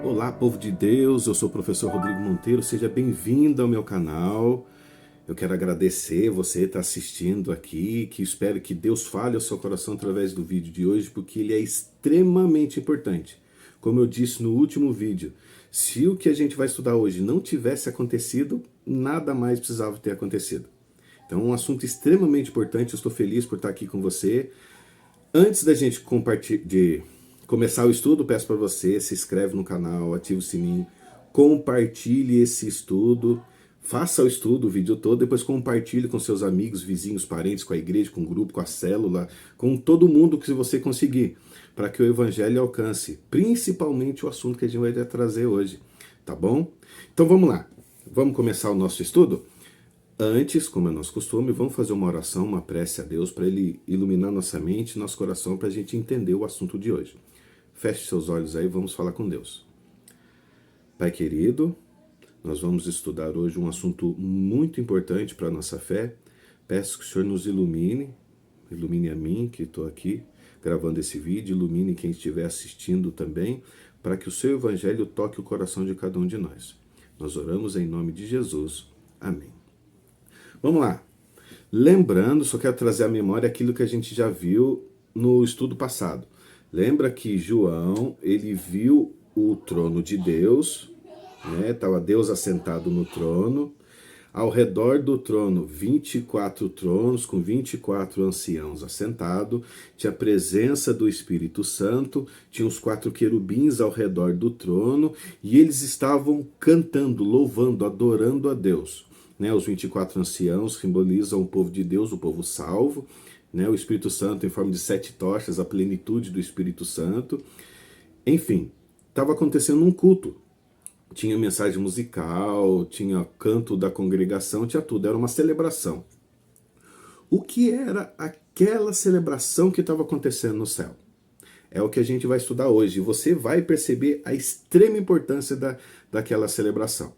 Olá, povo de Deus, eu sou o professor Rodrigo Monteiro, seja bem-vindo ao meu canal. Eu quero agradecer você estar assistindo aqui, que espero que Deus fale ao seu coração através do vídeo de hoje, porque ele é extremamente importante. Como eu disse no último vídeo, se o que a gente vai estudar hoje não tivesse acontecido, nada mais precisava ter acontecido. Então é um assunto extremamente importante, eu estou feliz por estar aqui com você. Antes da gente começar o estudo, peço para você, se inscreve no canal, ativa o sininho, compartilhe esse estudo, faça o estudo, o vídeo todo, depois compartilhe com seus amigos, vizinhos, parentes, com a igreja, com o grupo, com a célula, com todo mundo que você conseguir, para que o evangelho alcance, principalmente o assunto que a gente vai trazer hoje, tá bom? Então vamos lá, vamos começar o nosso estudo? Antes, como é nosso costume, vamos fazer uma oração, uma prece a Deus para Ele iluminar nossa mente, nosso coração, para a gente entender o assunto de hoje. Feche seus olhos aí, vamos falar com Deus. Pai querido, nós vamos estudar hoje um assunto muito importante para a nossa fé. Peço que o Senhor nos ilumine, ilumine a mim que estou aqui gravando esse vídeo, ilumine quem estiver assistindo também, para que o seu evangelho toque o coração de cada um de nós. Nós oramos em nome de Jesus. Amém. Vamos lá. Lembrando, só quero trazer à memória aquilo que a gente já viu no estudo passado. Lembra que João, ele viu o trono de Deus, né? Estava Deus assentado no trono. Ao redor do trono, 24 tronos com 24 anciãos assentados. Tinha a presença do Espírito Santo, tinha os 4 querubins ao redor do trono e eles estavam cantando, louvando, adorando a Deus. Né, os 24 anciãos simbolizam o povo de Deus, o povo salvo, né, o Espírito Santo em forma de 7 tochas, a plenitude do Espírito Santo. Enfim, estava acontecendo um culto. Tinha mensagem musical, tinha canto da congregação, tinha tudo, era uma celebração. O que era aquela celebração que estava acontecendo no céu? É o que a gente vai estudar hoje. E você vai perceber a extrema importância daquela celebração.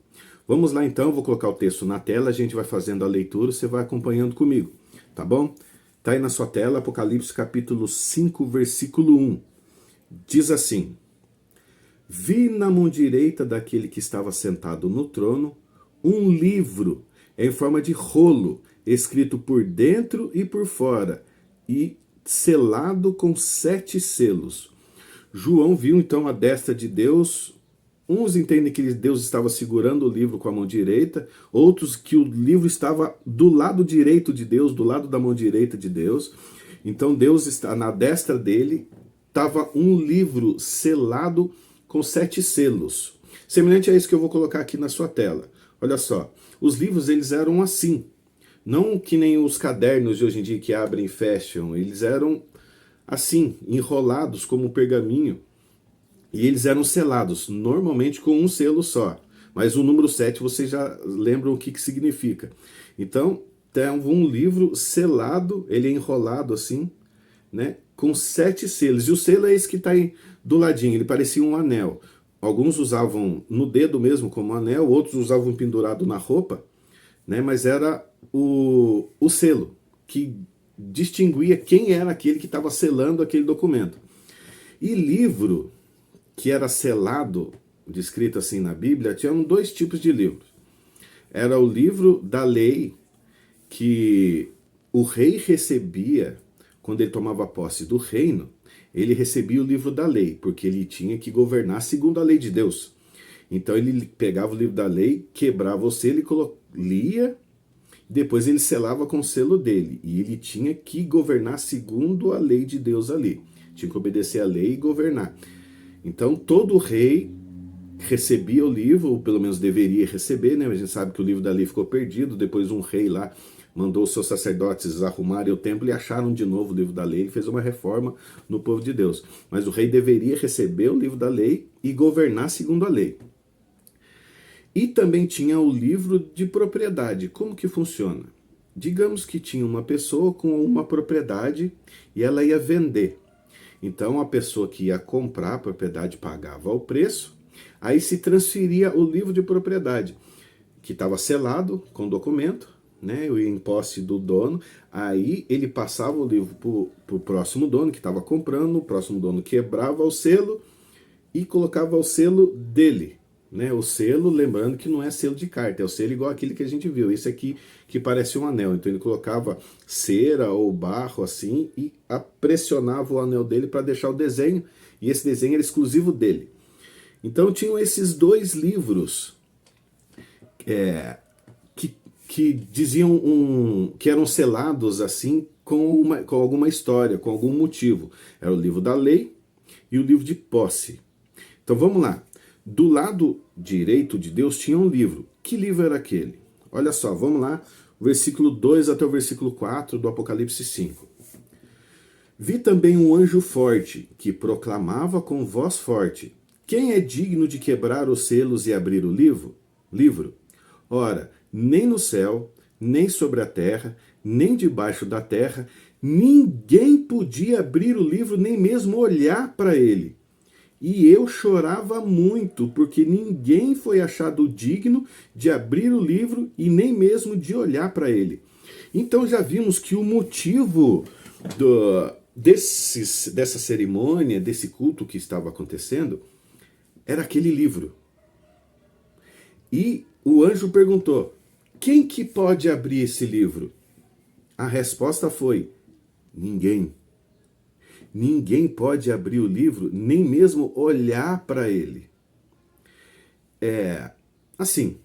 Vamos lá então, vou colocar o texto na tela, a gente vai fazendo a leitura, você vai acompanhando comigo, tá bom? Tá aí na sua tela, Apocalipse capítulo 5, versículo 1. Diz assim: Vi na mão direita daquele que estava sentado no trono um livro em forma de rolo, escrito por dentro e por fora, e selado com 7 selos. João viu então a destra de Deus. Uns entendem que Deus estava segurando o livro com a mão direita, outros que o livro estava do lado direito de Deus, do lado da mão direita de Deus. Então Deus está na destra dele, estava um livro selado com 7 selos. Semelhante a isso que eu vou colocar aqui na sua tela. Olha só, os livros eles eram assim, não que nem os cadernos de hoje em dia que abrem e fecham, eles eram assim, enrolados como um pergaminho. E eles eram selados, normalmente com um selo só. Mas o número 7 vocês já lembram o que significa. Então, tem um livro selado, ele é enrolado assim, né, com 7 selos. E o selo é esse que está aí do ladinho, ele parecia um anel. Alguns usavam no dedo mesmo como anel, outros usavam pendurado na roupa, né, mas era o selo que distinguia quem era aquele que estava selando aquele documento. E livro que era selado, descrito assim na Bíblia, tinham 2 tipos de livros. Era o livro da lei, que o rei recebia, quando ele tomava posse do reino, ele recebia o livro da lei, porque ele tinha que governar segundo a lei de Deus. Então ele pegava o livro da lei, quebrava o selo e lia, depois ele selava com o selo dele, e ele tinha que governar segundo a lei de Deus ali. Tinha que obedecer a lei e governar. Então todo rei recebia o livro, ou pelo menos deveria receber, né? A gente sabe que o livro da lei ficou perdido, depois um rei lá mandou os seus sacerdotes arrumarem o templo e acharam de novo o livro da lei, ele fez uma reforma no povo de Deus. Mas o rei deveria receber o livro da lei e governar segundo a lei. E também tinha o livro de propriedade. Como que funciona? Digamos que tinha uma pessoa com uma propriedade e ela ia vender. Então a pessoa que ia comprar a propriedade pagava o preço, aí se transferia o livro de propriedade, que estava selado com documento, né, o posse do dono, aí ele passava o livro para o próximo dono que estava comprando, o próximo dono quebrava o selo e colocava o selo dele. Né? O selo, lembrando que não é selo de carta, é o selo igual aquele que a gente viu. Esse aqui que parece um anel. Então ele colocava cera ou barro assim e pressionava o anel dele para deixar o desenho. E esse desenho era exclusivo dele. Então tinham esses dois livros que diziam que eram selados assim com alguma história, com algum motivo. Era o livro da lei e o livro de posse. Então vamos lá. Do lado direito de Deus tinha um livro. Que livro era aquele? Olha só, vamos lá, versículo 2 até o versículo 4 do Apocalipse 5. Vi também um anjo forte, que proclamava com voz forte: quem é digno de quebrar os selos e abrir o livro? Ora, nem no céu, nem sobre a terra, nem debaixo da terra, ninguém podia abrir o livro, nem mesmo olhar para ele. E eu chorava muito, porque ninguém foi achado digno de abrir o livro e nem mesmo de olhar para ele. Então já vimos que o motivo dessa cerimônia, desse culto que estava acontecendo, era aquele livro. E o anjo perguntou: quem que pode abrir esse livro? A resposta foi: ninguém. Ninguém pode abrir o livro, nem mesmo olhar para ele. Assim,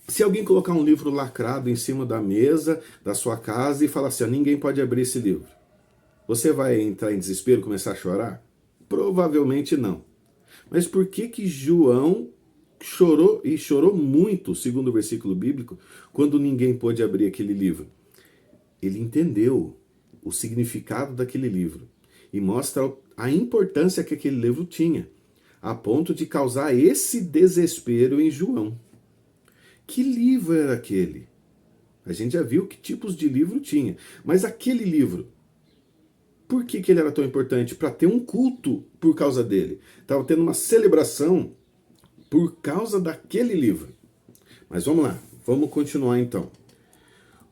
se alguém colocar um livro lacrado em cima da mesa da sua casa e falar assim: ninguém pode abrir esse livro, você vai entrar em desespero e começar a chorar? Provavelmente não. Mas por que João chorou, e chorou muito, segundo o versículo bíblico, quando ninguém pôde abrir aquele livro? Ele entendeu o significado daquele livro e mostra a importância que aquele livro tinha, a ponto de causar esse desespero em João. Que livro era aquele? A gente já viu que tipos de livro tinha, mas aquele livro, por que ele era tão importante? Para ter um culto por causa dele. Estava tendo uma celebração por causa daquele livro. Mas vamos lá, vamos continuar então.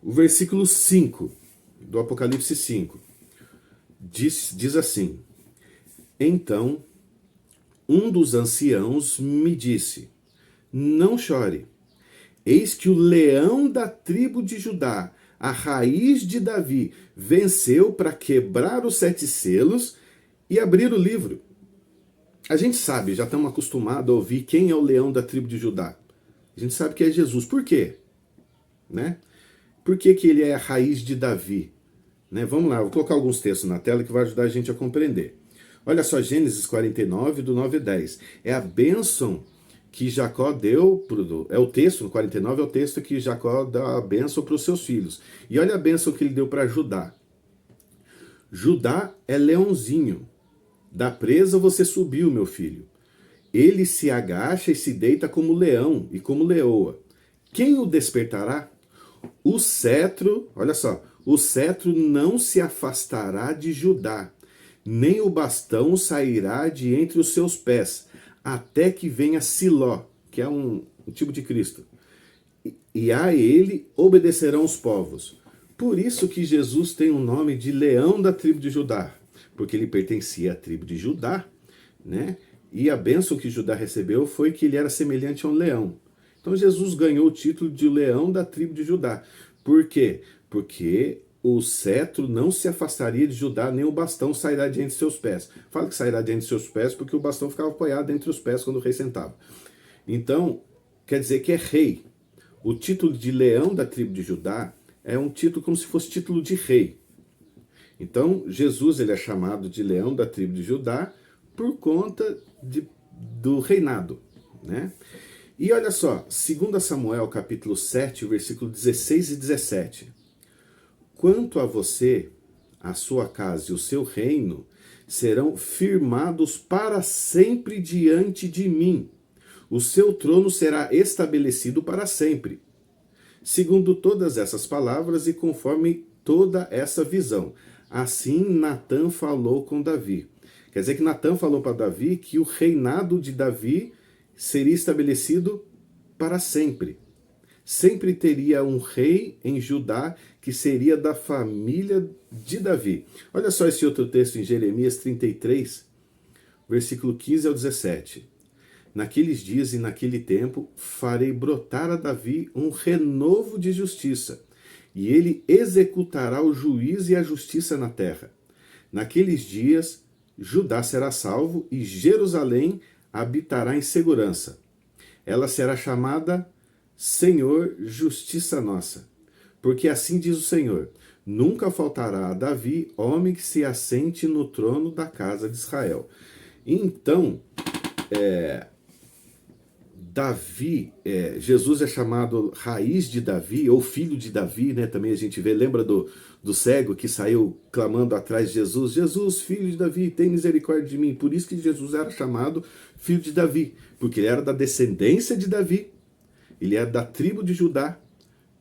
O versículo 5 do Apocalipse 5 diz assim: então um dos anciãos me disse: não chore, eis que o leão da tribo de Judá, a raiz de Davi, venceu para quebrar os 7 selos e abrir o livro. A gente sabe, já estamos acostumados a ouvir quem é o leão da tribo de Judá. A gente sabe que é Jesus. Por quê? Né? Por que ele é a raiz de Davi? Né? Vamos lá, vou colocar alguns textos na tela que vai ajudar a gente a compreender. Olha só, Gênesis 49, do 9 e 10. É a bênção que Jacó deu, é o texto, no 49 é o texto que Jacó dá a bênção para os seus filhos. E olha a bênção que ele deu para Judá. Judá é leãozinho. Da presa você subiu, meu filho. Ele se agacha e se deita como leão e como leoa. Quem o despertará? O cetro, olha só, o cetro não se afastará de Judá, nem o bastão sairá de entre os seus pés, até que venha Siló, que é um tipo de Cristo. E a ele obedecerão os povos. Por isso que Jesus tem o nome de leão da tribo de Judá, porque ele pertencia à tribo de Judá, né? E a bênção que Judá recebeu foi que ele era semelhante a um leão. Então Jesus ganhou o título de leão da tribo de Judá. Por quê? Porque o cetro não se afastaria de Judá, nem o bastão sairá de entre seus pés. Fala que sairá de entre seus pés porque o bastão ficava apoiado entre os pés quando o rei sentava. Então, quer dizer que é rei. O título de leão da tribo de Judá é um título como se fosse título de rei. Então, Jesus ele é chamado de leão da tribo de Judá por conta do reinado, né? E olha só, 2 Samuel capítulo 7, versículo 16 e 17. Quanto a você, a sua casa e o seu reino serão firmados para sempre diante de mim. O seu trono será estabelecido para sempre. Segundo todas essas palavras e conforme toda essa visão. Assim Natã falou com Davi. Quer dizer que Natã falou para Davi que o reinado de Davi seria estabelecido para sempre. Sempre teria um rei em Judá que seria da família de Davi. Olha só esse outro texto em Jeremias 33, versículo 15 ao 17. Naqueles dias e naquele tempo farei brotar a Davi um renovo de justiça, e ele executará o juízo e a justiça na terra. Naqueles dias Judá será salvo e Jerusalém habitará em segurança. Ela será chamada Senhor, Justiça Nossa. Porque assim diz o Senhor: nunca faltará a Davi homem que se assente no trono da casa de Israel. Então, Davi, Jesus é chamado raiz de Davi, ou filho de Davi, né? Também a gente vê, lembra do cego que saiu clamando atrás de Jesus: Jesus, filho de Davi, tem misericórdia de mim. Por isso que Jesus era chamado filho de Davi, porque ele era da descendência de Davi, ele era da tribo de Judá,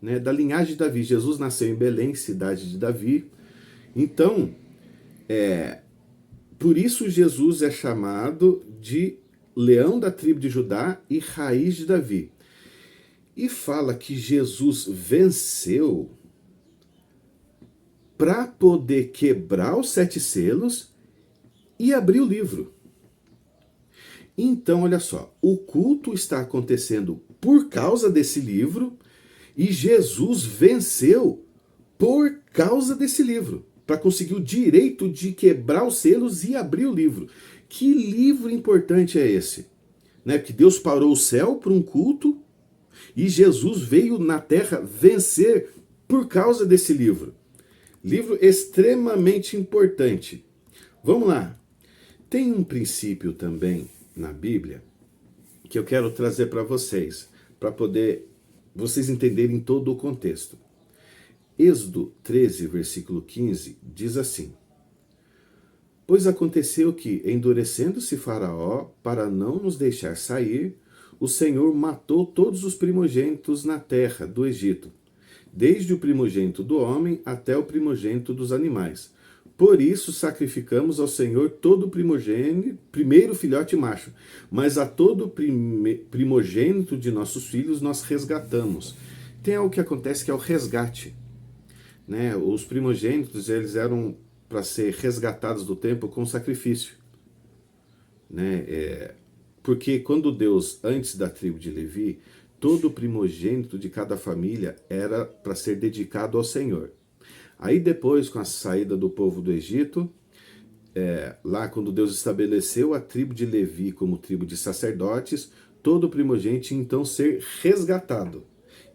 né? Da linhagem de Davi. Jesus nasceu em Belém, cidade de Davi. Então, por isso Jesus é chamado de leão da tribo de Judá e raiz de Davi. E fala que Jesus venceu para poder quebrar os 7 selos e abrir o livro. Então, olha só, o culto está acontecendo por causa desse livro e Jesus venceu por causa desse livro, para conseguir o direito de quebrar os selos e abrir o livro. Que livro importante é esse? Né? Que Deus parou o céu para um culto e Jesus veio na terra vencer por causa desse livro. Livro extremamente importante. Vamos lá. Tem um princípio também na Bíblia que eu quero trazer para vocês, para poder vocês entenderem todo o contexto. Êxodo 13, versículo 15, diz assim: pois aconteceu que, endurecendo-se Faraó para não nos deixar sair, o Senhor matou todos os primogênitos na terra do Egito, desde o primogênito do homem até o primogênito dos animais. Por isso sacrificamos ao Senhor todo o primogênito, primeiro filhote macho, mas a todo primogênito de nossos filhos nós resgatamos. Tem algo que acontece que é o resgate, né? Os primogênitos, eles eram para ser resgatados do templo com sacrifício, né? Porque quando Deus, antes da tribo de Levi, todo primogênito de cada família era para ser dedicado ao Senhor. Aí depois, com a saída do povo do Egito, lá quando Deus estabeleceu a tribo de Levi como tribo de sacerdotes, todo primogênito tinha então ser resgatado.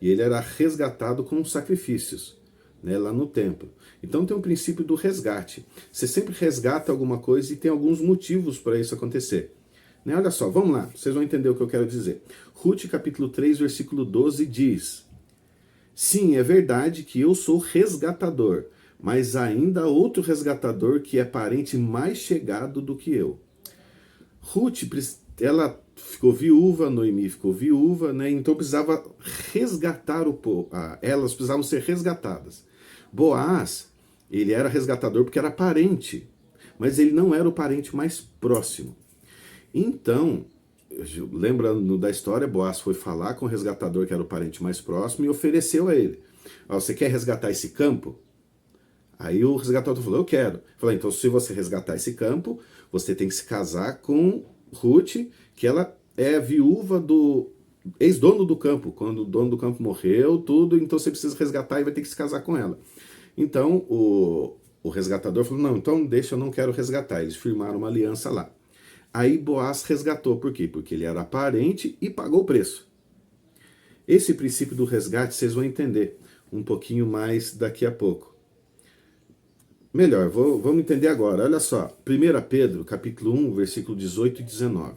E ele era resgatado com sacrifícios, né, lá no templo. Então tem um princípio do resgate. Você sempre resgata alguma coisa e tem alguns motivos para isso acontecer. Né? Olha só, vamos lá, vocês vão entender o que eu quero dizer. Ruth capítulo 3, versículo 12 diz: sim, é verdade que eu sou resgatador, mas ainda há outro resgatador que é parente mais chegado do que eu. Ruth, ela ficou viúva, Noemi ficou viúva, né? Então precisava resgatar o povo, elas precisavam ser resgatadas. Boaz, ele era resgatador porque era parente, mas ele não era o parente mais próximo. Então, lembrando da história, Boaz foi falar com o resgatador, que era o parente mais próximo, e ofereceu a ele: você quer resgatar esse campo? Aí o resgatador falou: eu quero. Falou: então, se você resgatar esse campo, você tem que se casar com Ruth, que ela é viúva do ex-dono do campo. Quando o dono do campo morreu, tudo, então você precisa resgatar e vai ter que se casar com ela. Então o resgatador falou: não, então deixa, eu não quero resgatar. Eles firmaram uma aliança lá. Aí Boaz resgatou, por quê? Porque ele era parente e pagou o preço. Esse princípio do resgate vocês vão entender um pouquinho mais daqui a pouco. Melhor, vamos entender agora. Olha só, 1 Pedro, capítulo 1, versículo 18 e 19.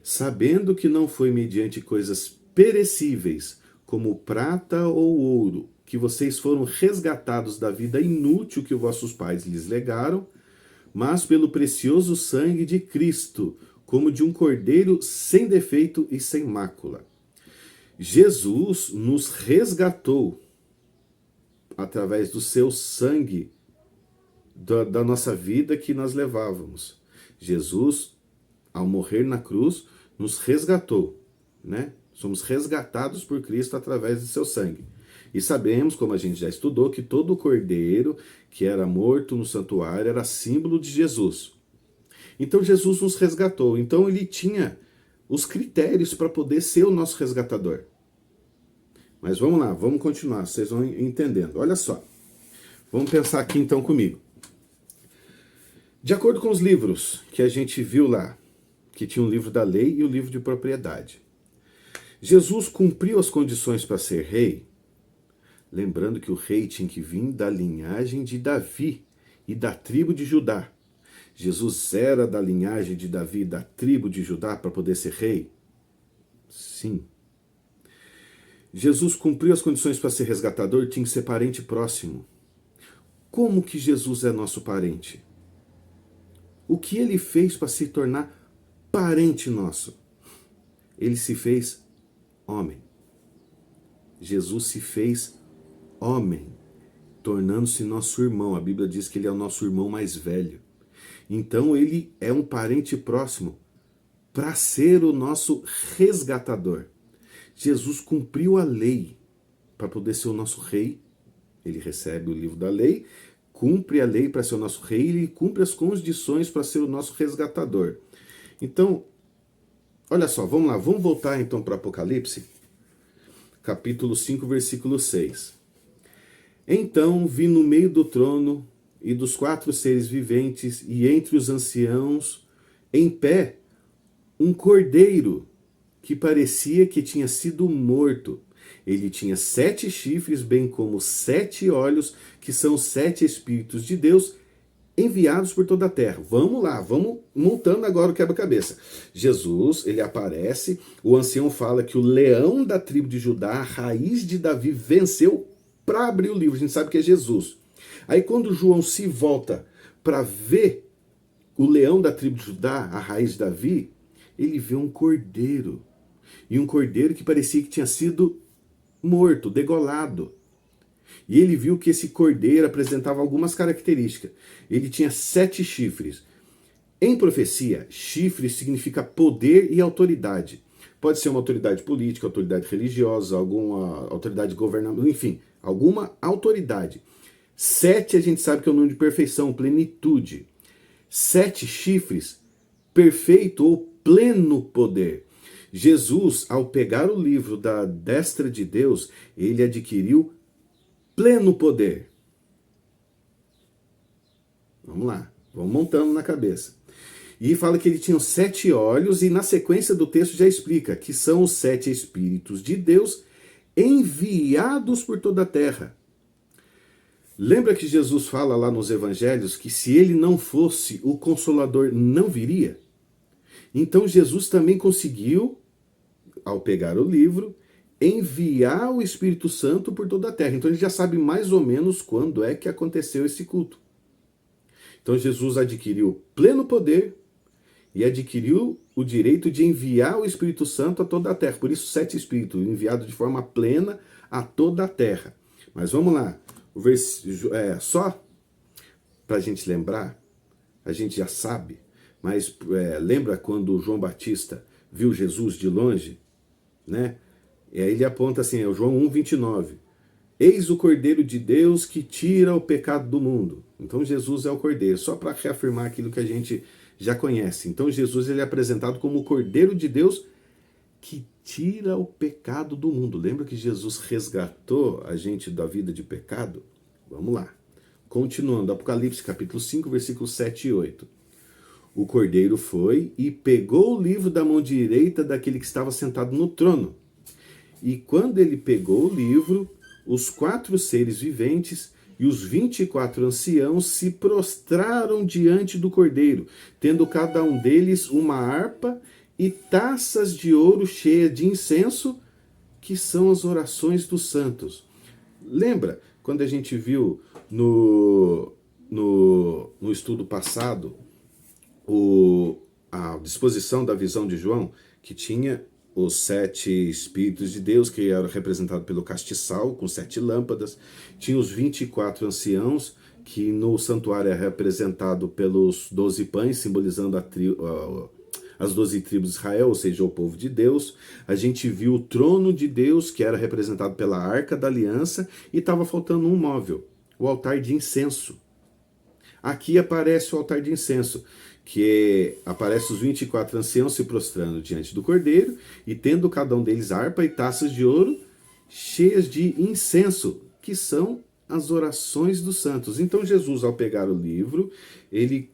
Sabendo que não foi mediante coisas perecíveis, como prata ou ouro, que vocês foram resgatados da vida inútil que vossos pais lhes legaram, mas pelo precioso sangue de Cristo, como de um cordeiro sem defeito e sem mácula. Jesus nos resgatou através do seu sangue da nossa vida que nós levávamos. Jesus, ao morrer na cruz, nos resgatou, né? Somos resgatados por Cristo através do seu sangue. E sabemos, como a gente já estudou, que todo cordeiro que era morto no santuário era símbolo de Jesus. Então Jesus nos resgatou. Então ele tinha os critérios para poder ser o nosso resgatador. Mas vamos lá, vamos continuar, vocês vão entendendo. Olha só, vamos pensar aqui então comigo. De acordo com os livros que a gente viu lá, que tinha o livro da lei e o livro de propriedade, Jesus cumpriu as condições para ser rei, lembrando que o rei tinha que vir da linhagem de Davi e da tribo de Judá. Jesus era da linhagem de Davi e da tribo de Judá para poder ser rei? Sim. Jesus cumpriu as condições para ser resgatador, tinha que ser parente próximo. Como que Jesus é nosso parente? O que ele fez para se tornar parente nosso? Ele se fez homem. Jesus se fez homem, tornando-se nosso irmão. A Bíblia diz que ele é o nosso irmão mais velho. Então ele é um parente próximo para ser o nosso resgatador. Jesus cumpriu a lei para poder ser o nosso rei. Ele recebe o livro da lei, cumpre a lei para ser o nosso rei, ele cumpre as condições para ser o nosso resgatador. Então, olha só, vamos lá, vamos voltar então para Apocalipse, capítulo 5, versículo 6. Então vi no meio do trono e dos 4 seres viventes e entre os anciãos, em pé, um cordeiro que parecia que tinha sido morto. Ele tinha 7 chifres, bem como 7 olhos, que são 7 Espíritos de Deus, enviados por toda a terra. Vamos lá, vamos montando agora o quebra-cabeça. Jesus, ele aparece, o ancião fala que o leão da tribo de Judá, a raiz de Davi, venceu para abrir o livro. A gente sabe que é Jesus. Aí quando João se volta para ver o leão da tribo de Judá, a raiz de Davi, ele vê um cordeiro. E um cordeiro que parecia que tinha sido morto, degolado. E ele viu que esse cordeiro apresentava algumas características. Ele tinha 7 chifres. Em profecia, chifre significa poder e autoridade. Pode ser uma autoridade política, autoridade religiosa, alguma autoridade governamental, enfim, alguma autoridade. 7 a gente sabe que é o número de perfeição, plenitude. 7 chifres, perfeito ou pleno poder. Jesus, ao pegar o livro da destra de Deus, ele adquiriu pleno poder. Vamos lá, vamos montando na cabeça. E fala que ele tinha 7 olhos, e na sequência do texto já explica que são os 7 Espíritos de Deus enviados por toda a terra. Lembra que Jesus fala lá nos evangelhos que se ele não fosse, o Consolador não viria? Então Jesus também conseguiu, ao pegar o livro, enviar o Espírito Santo por toda a terra. Então ele já sabe mais ou menos quando é que aconteceu esse culto. Então Jesus adquiriu pleno poder e adquiriu o direito de enviar o Espírito Santo a toda a terra. Por isso 7 Espíritos enviados de forma plena a toda a terra. Mas vamos lá, só para a gente lembrar, a gente já sabe, mas lembra quando João Batista viu Jesus de longe, né? E aí ele aponta assim, é o João 1,29. Eis o Cordeiro de Deus que tira o pecado do mundo. Então Jesus é o Cordeiro, só para reafirmar aquilo que a gente já conhece. Então Jesus ele é apresentado como o Cordeiro de Deus que tira o pecado do mundo. Lembra que Jesus resgatou a gente da vida de pecado? Vamos lá. Continuando, Apocalipse capítulo 5, versículos 7 e 8. O Cordeiro foi e pegou o livro da mão direita daquele que estava sentado no trono. E quando ele pegou o livro, os 4 seres viventes e os 24 anciãos se prostraram diante do Cordeiro, tendo cada um deles uma harpa e taças de ouro cheias de incenso, que são as orações dos santos. Lembra quando a gente viu no estudo passado a disposição da visão de João, que tinha os 7 Espíritos de Deus, que eram representados pelo castiçal, com 7 lâmpadas, tinha os 24 anciãos, que no santuário é representado pelos 12 pães, simbolizando as 12 tribos de Israel, ou seja, o povo de Deus. A gente viu o trono de Deus, que era representado pela Arca da Aliança, e estava faltando um móvel, o altar de incenso. Aqui aparece o altar de incenso. aparece os 24 anciãos se prostrando diante do Cordeiro e tendo cada um deles harpa e taças de ouro cheias de incenso, que são as orações dos santos. Então Jesus, ao pegar o livro, ele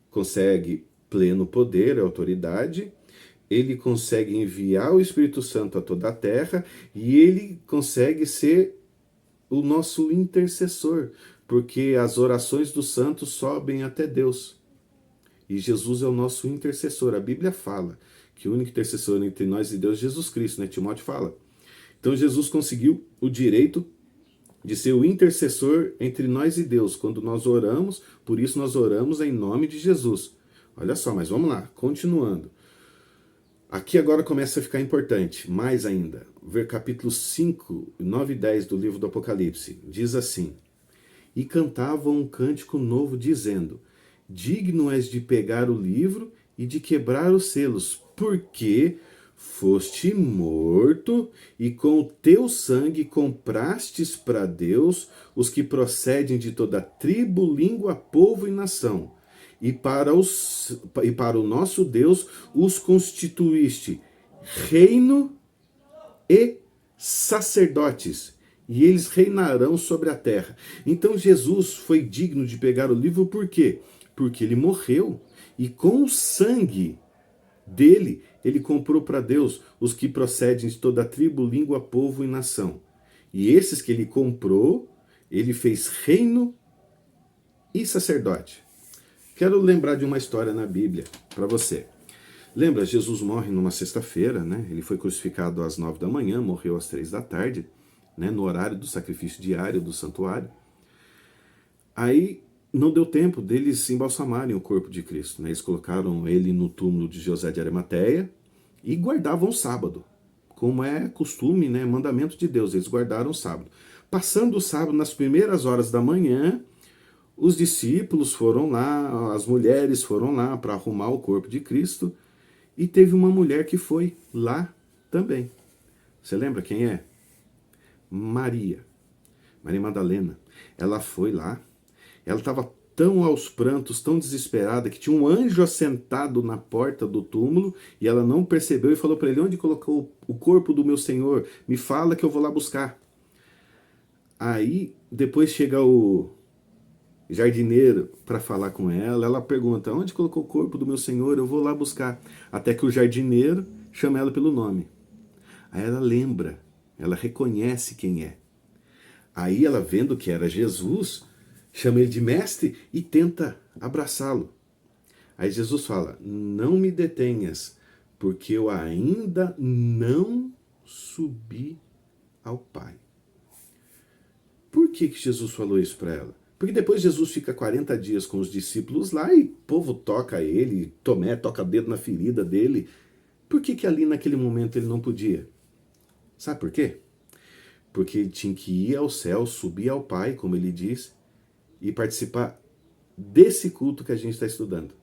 consegue pleno poder e autoridade, ele consegue enviar o Espírito Santo a toda a terra e ele consegue ser o nosso intercessor, porque as orações dos santos sobem até Deus. E Jesus é o nosso intercessor. A Bíblia fala que o único intercessor entre nós e Deus é Jesus Cristo, né? Timóteo fala. Então Jesus conseguiu o direito de ser o intercessor entre nós e Deus. Quando nós oramos, por isso nós oramos em nome de Jesus. Olha só, mas vamos lá, continuando. Aqui agora começa a ficar importante, mais ainda. Ver capítulo 5, 9 e 10 do livro do Apocalipse. Diz assim: E cantavam um cântico novo, dizendo: Digno és de pegar o livro e de quebrar os selos, porque foste morto e com o teu sangue comprastes para Deus os que procedem de toda tribo, língua, povo e nação. E para o nosso Deus os constituíste reino e sacerdotes, e eles reinarão sobre a terra. Então Jesus foi digno de pegar o livro, por quê? Porque ele morreu, e com o sangue dele, ele comprou para Deus os que procedem de toda tribo, língua, povo e nação. E esses que ele comprou, ele fez reino e sacerdote. Quero lembrar de uma história na Bíblia para você. Lembra, Jesus morre numa sexta-feira, né? Ele foi crucificado às 9 da manhã, morreu às 3 da tarde, né? No horário do sacrifício diário do santuário. Aí não deu tempo deles embalsamarem o corpo de Cristo, né? Eles colocaram ele no túmulo de José de Arimateia e guardavam o sábado, como é costume, né? Mandamento de Deus, eles guardaram o sábado. Passando o sábado, nas primeiras horas da manhã, os discípulos foram lá, as mulheres foram lá para arrumar o corpo de Cristo, e teve uma mulher que foi lá também. Você lembra quem é? Maria Madalena. Ela foi lá, ela estava tão aos prantos, tão desesperada, que tinha um anjo assentado na porta do túmulo, e ela não percebeu e falou para ele: onde colocou o corpo do meu Senhor? Me fala que eu vou lá buscar. Aí, depois chega o jardineiro para falar com ela, ela pergunta: onde colocou o corpo do meu Senhor? Eu vou lá buscar. Até que o jardineiro chama ela pelo nome. Aí ela lembra, ela reconhece quem é. Aí ela, vendo que era Jesus, chama ele de mestre e tenta abraçá-lo. Aí Jesus fala: não me detenhas, porque eu ainda não subi ao Pai. Por que Jesus falou isso para ela? Porque depois Jesus fica 40 dias com os discípulos lá e o povo toca ele, Tomé toca dedo na ferida dele. Por que ali naquele momento ele não podia? Sabe por quê? Porque ele tinha que ir ao céu, subir ao Pai, como ele diz, e participar desse culto que a gente está estudando.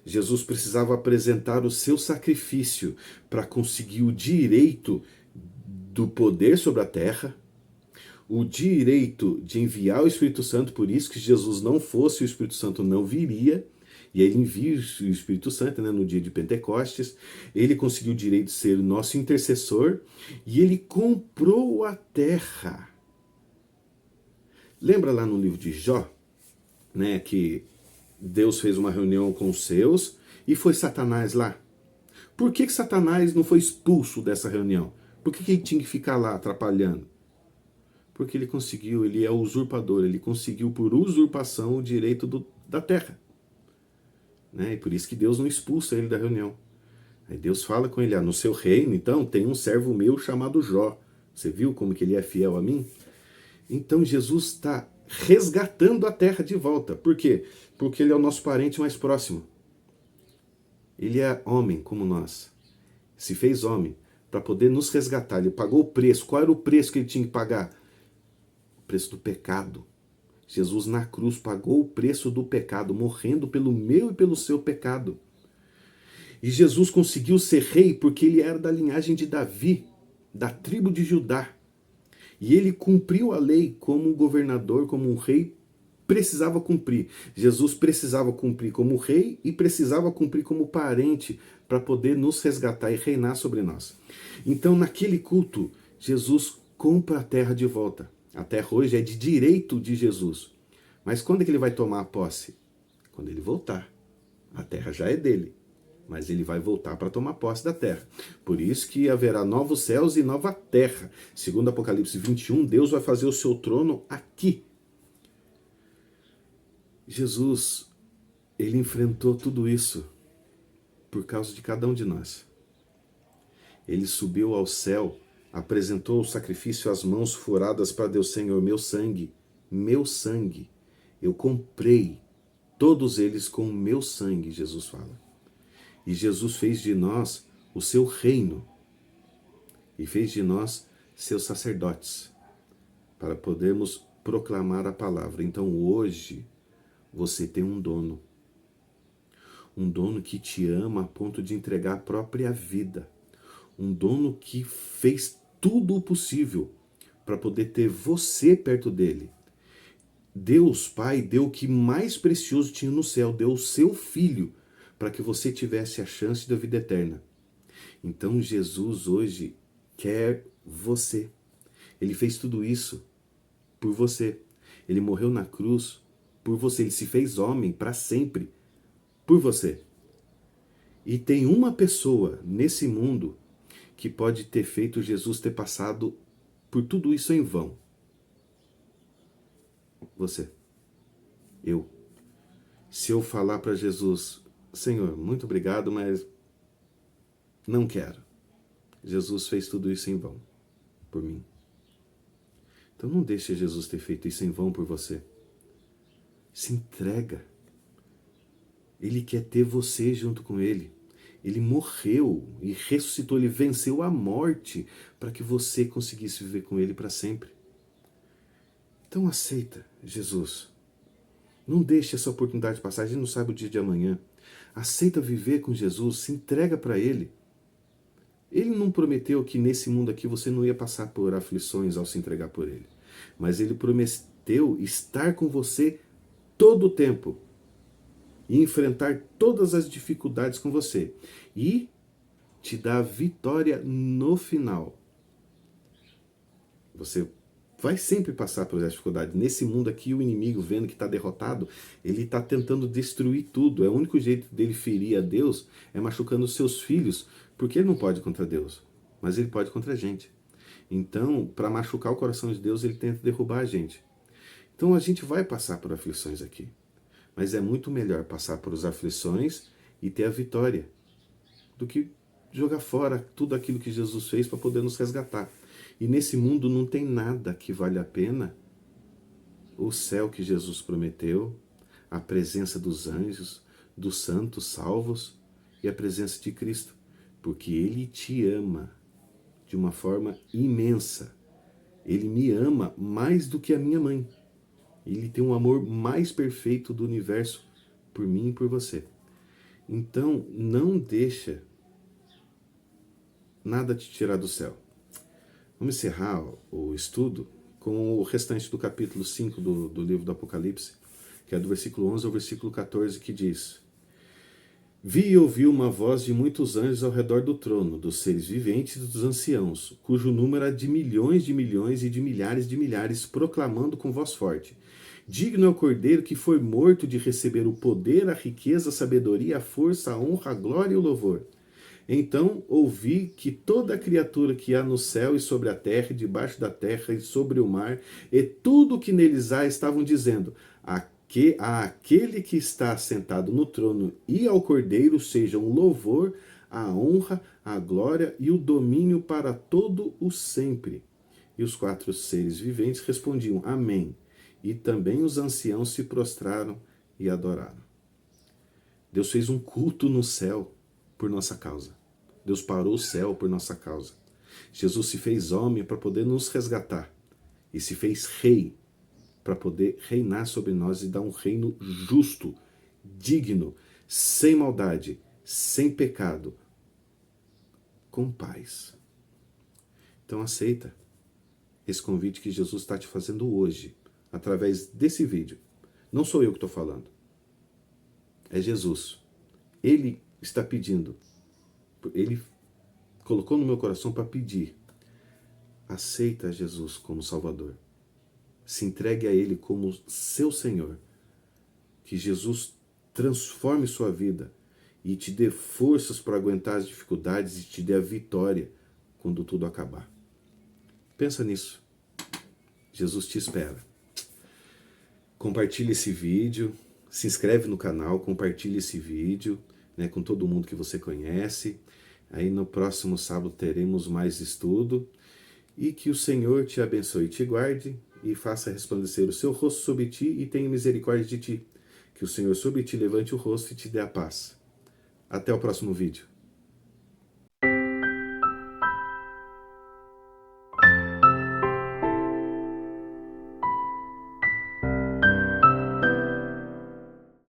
Jesus precisava apresentar o seu sacrifício para conseguir o direito do poder sobre a terra, o direito de enviar o Espírito Santo, por isso que Jesus não fosse, o Espírito Santo não viria, e aí ele envia o Espírito Santo, né, no dia de Pentecostes. Ele conseguiu o direito de ser o nosso intercessor, e ele comprou a terra. Lembra lá no livro de Jó, né, que Deus fez uma reunião com os seus, e foi Satanás lá? Por que Satanás não foi expulso dessa reunião? Por que ele tinha que ficar lá atrapalhando? Porque ele conseguiu, ele é o usurpador, ele conseguiu por usurpação o direito da terra. Né? E por isso que Deus não expulsa ele da reunião. Aí Deus fala com ele: no seu reino, então, tem um servo meu chamado Jó. Você viu como que ele é fiel a mim? Então Jesus está resgatando a terra de volta. Por quê? Porque ele é o nosso parente mais próximo. Ele é homem como nós. Se fez homem para poder nos resgatar. Ele pagou o preço. Qual era o preço que ele tinha que pagar? Preço do pecado. Jesus na cruz pagou o preço do pecado, morrendo pelo meu e pelo seu pecado. E Jesus conseguiu ser rei porque ele era da linhagem de Davi, da tribo de Judá. E ele cumpriu a lei como um governador, como um rei precisava cumprir. Jesus precisava cumprir como rei e precisava cumprir como parente para poder nos resgatar e reinar sobre nós. Então, naquele culto, Jesus compra a terra de volta. A terra hoje é de direito de Jesus. Mas quando é que ele vai tomar a posse? Quando ele voltar. A terra já é dele, mas ele vai voltar para tomar posse da terra. Por isso que haverá novos céus e nova terra. Segundo Apocalipse 21, Deus vai fazer o seu trono aqui. Jesus, ele enfrentou tudo isso por causa de cada um de nós. Ele subiu ao céu, apresentou o sacrifício às mãos furadas para Deus. Senhor, meu sangue, eu comprei todos eles com o meu sangue, Jesus fala. E Jesus fez de nós o seu reino e fez de nós seus sacerdotes para podermos proclamar a palavra. Então hoje você tem um dono que te ama a ponto de entregar a própria vida, um dono que fez tudo o possível para poder ter você perto dele. Deus Pai deu o que mais precioso tinha no céu, deu o seu Filho, para que você tivesse a chance da vida eterna. Então Jesus hoje quer você. Ele fez tudo isso por você. Ele morreu na cruz por você. Ele se fez homem para sempre por você. E tem uma pessoa nesse mundo que pode ter feito Jesus ter passado por tudo isso em vão. Você. Eu. Se eu falar para Jesus, Senhor, muito obrigado, mas não quero. Jesus fez tudo isso em vão por mim. Então não deixe Jesus ter feito isso em vão por você. Se entrega. Ele quer ter você junto com ele. Ele morreu e ressuscitou, ele venceu a morte para que você conseguisse viver com ele para sempre. Então aceita Jesus. Não deixe essa oportunidade passar, a gente não sabe o dia de amanhã. Aceita viver com Jesus, se entrega para ele. Ele não prometeu que nesse mundo aqui você não ia passar por aflições ao se entregar por ele. Mas ele prometeu estar com você todo o tempo. E enfrentar todas as dificuldades com você. E te dar a vitória no final. Você vai sempre passar por essa dificuldade. Nesse mundo aqui, o inimigo, vendo que está derrotado, ele está tentando destruir tudo. O único jeito dele ferir a Deus é machucando os seus filhos, porque ele não pode contra Deus, mas ele pode contra a gente. Então, para machucar o coração de Deus, ele tenta derrubar a gente. Então, a gente vai passar por aflições aqui. Mas é muito melhor passar por as aflições e ter a vitória do que jogar fora tudo aquilo que Jesus fez para poder nos resgatar. E nesse mundo não tem nada que vale a pena o céu que Jesus prometeu, a presença dos anjos, dos santos salvos e a presença de Cristo. Porque Ele te ama de uma forma imensa. Ele me ama mais do que a minha mãe. Ele tem um amor mais perfeito do universo por mim e por você. Então, não deixa nada te tirar do céu. Vamos encerrar o estudo com o restante do capítulo 5 do livro do Apocalipse, que é do versículo 11 ao versículo 14, que diz: Vi e ouvi uma voz de muitos anjos ao redor do trono, dos seres viventes e dos anciãos, cujo número é de milhões e de milhares, proclamando com voz forte: Digno é o Cordeiro que foi morto de receber o poder, a riqueza, a sabedoria, a força, a honra, a glória e o louvor. Então ouvi que toda criatura que há no céu e sobre a terra, e debaixo da terra e sobre o mar, e tudo o que neles há, estavam dizendo: a aquele que está sentado no trono e ao Cordeiro sejam o louvor, a honra, a glória e o domínio para todo o sempre. E os 4 seres viventes respondiam: Amém. E também os anciãos se prostraram e adoraram. Deus fez um culto no céu por nossa causa. Deus parou o céu por nossa causa. Jesus se fez homem para poder nos resgatar. E se fez rei para poder reinar sobre nós e dar um reino justo, digno, sem maldade, sem pecado, com paz. Então aceita esse convite que Jesus está te fazendo hoje, através desse vídeo. Não sou eu que estou falando. É Jesus. Ele está pedindo. Ele colocou no meu coração para pedir. Aceita Jesus como Salvador. Se entregue a Ele como seu Senhor. Que Jesus transforme sua vida e te dê forças para aguentar as dificuldades e te dê a vitória quando tudo acabar. Pensa nisso. Jesus te espera. Compartilhe esse vídeo, se inscreve no canal, compartilhe esse vídeo, né, com todo mundo que você conhece. Aí no próximo sábado teremos mais estudo. E que o Senhor te abençoe e te guarde e faça resplandecer o seu rosto sobre ti e tenha misericórdia de ti. Que o Senhor sobre ti levante o rosto e te dê a paz. Até o próximo vídeo.